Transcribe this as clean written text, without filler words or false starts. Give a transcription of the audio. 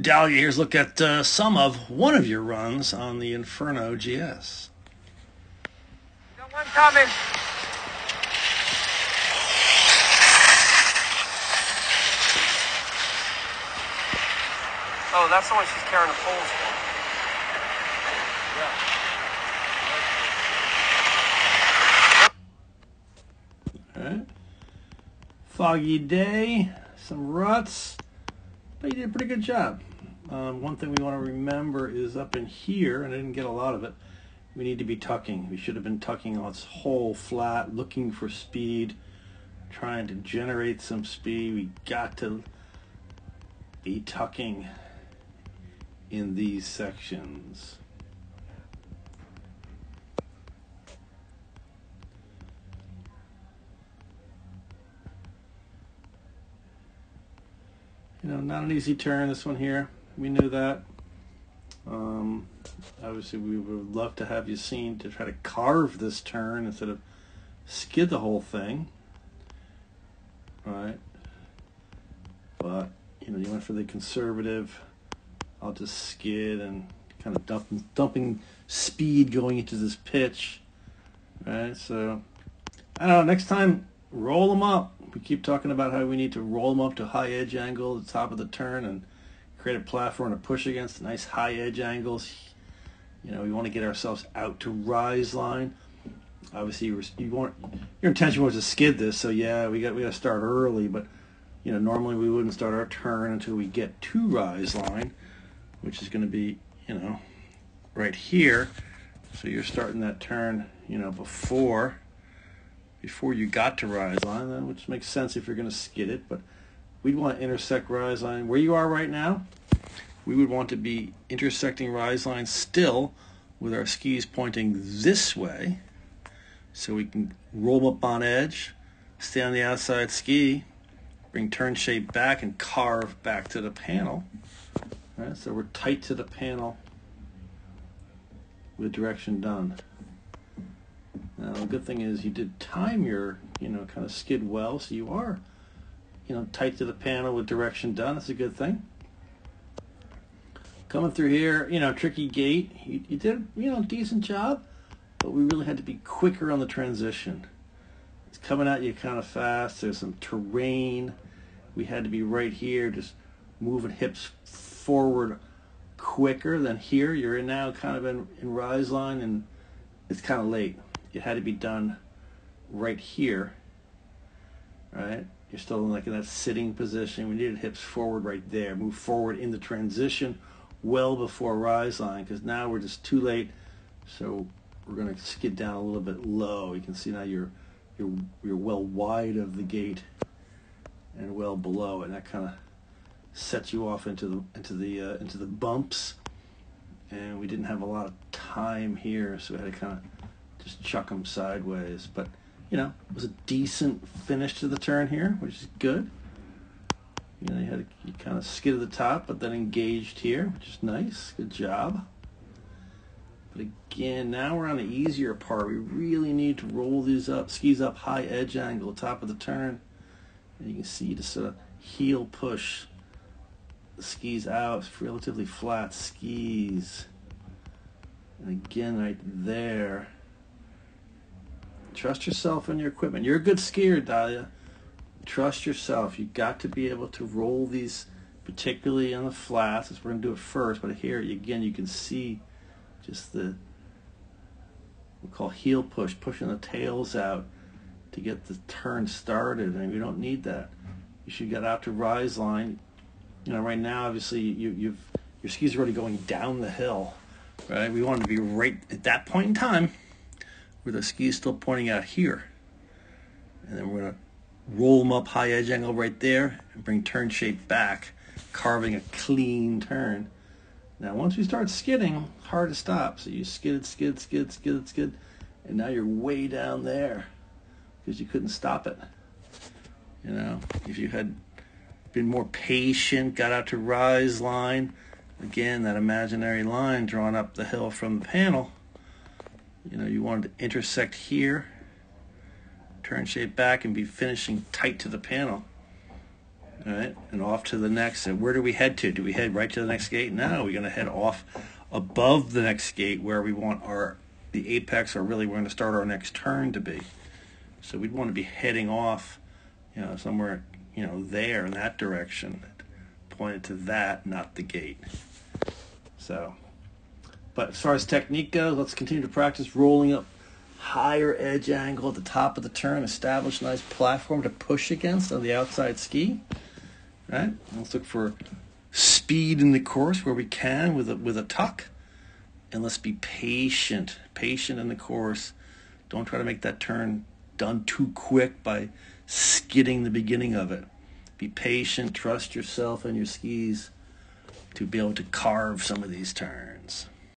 Dahlia, here's a look at some of one of your runs on the Inferno GS. Got one coming. Oh, that's the one she's carrying the poles for. All right. Foggy day, some ruts, but you did a pretty good job. One thing we want to remember is up in here, and I didn't get a lot of it, we need to be tucking. We should have been tucking on this whole flat, looking for speed, trying to generate some speed. We got to be tucking in these sections. You know, not an easy turn, this one here. We knew that. Obviously, we would love to have you seen to try to carve this turn instead of skid the whole thing. Right? But, you know, you went for the conservative. I'll just skid and kind of dumping speed going into this pitch. Right? So, I don't know, next time, roll them up. We keep talking about how we need to roll them up to high edge angle at the top of the turn and create a platform to push against, nice high edge angles. You know, we want to get ourselves out to rise line. Obviously, your intention was to skid this, so yeah, we got to start early. But you know, normally we wouldn't start our turn until we get to rise line, which is going to be, you know, right here. So you're starting that turn, you know, before you got to rise line, which makes sense if you're going to skid it. But we'd want to intersect rise line where you are right now. We would want to be intersecting rise line still with our skis pointing this way, so we can roll them up on edge, stay on the outside ski, bring turn shape back and carve back to the panel. All right, so we're tight to the panel with direction done. Now, the good thing is you did time your, you know, kind of skid well, so you are, you know, tight to the panel with direction done. That's a good thing. Coming through here, you know, tricky gate. You did, you know, a decent job, but we really had to be quicker on the transition. It's coming at you kind of fast. There's some terrain. We had to be right here, just moving hips forward quicker than here. You're now kind of in rise line, and it's kind of late. It had to be done right here, right? You're still in that sitting position. We needed hips forward right there. Move forward in the transition well before rise line, because now we're just too late. So we're going to skid down a little bit low. You can see now you're well wide of the gate and well below it, and that kind of sets you off into the bumps. And we didn't have a lot of time here, so we had to kind of just chuck them sideways. But you know, it was a decent finish to the turn here, which is good. You know, you kind of skid at the top, but then engaged here, which is nice. Good job. But again, now we're on the easier part. We really need to roll these up, skis up high edge angle, top of the turn. And you can see just sort of heel push the skis out, relatively flat skis. And again, right there. Trust yourself in your equipment. You're a good skier, Dahlia. Trust yourself. You've got to be able to roll these, particularly on the flats. We're going to do it first, but here, again, you can see just the, we'll call heel push, pushing the tails out to get the turn started, and we don't need that. You should get out to rise line. You know, right now, obviously, your skis are already going down the hill, right? We want to be right at that point in time where the skis still pointing out here, and then we're going to roll them up high edge angle right there and bring turn shape back, carving a clean turn. Now, once we start skidding, hard to stop. So you skid, and now you're way down there because you couldn't stop it. You know, if you had been more patient, got out to rise line, again, that imaginary line drawn up the hill from the panel, you know, you wanted to intersect here, turn shape back, and be finishing tight to the panel. All right, and off to the next. And where do we head to? Do we head right to the next gate? No, we're going to head off above the next gate where we want the apex, or really we're going to start our next turn to be. So we'd want to be heading off, somewhere, there in that direction, pointed to that, not the gate. So, but as far as technique goes, let's continue to practice rolling up higher edge angle at the top of the turn, establish a nice platform to push against on the outside ski. Right? Let's look for speed in the course where we can with a tuck, and let's be patient in the course. Don't try to make that turn done too quick by skidding the beginning of it. Be patient, trust yourself and your skis to be able to carve some of these turns.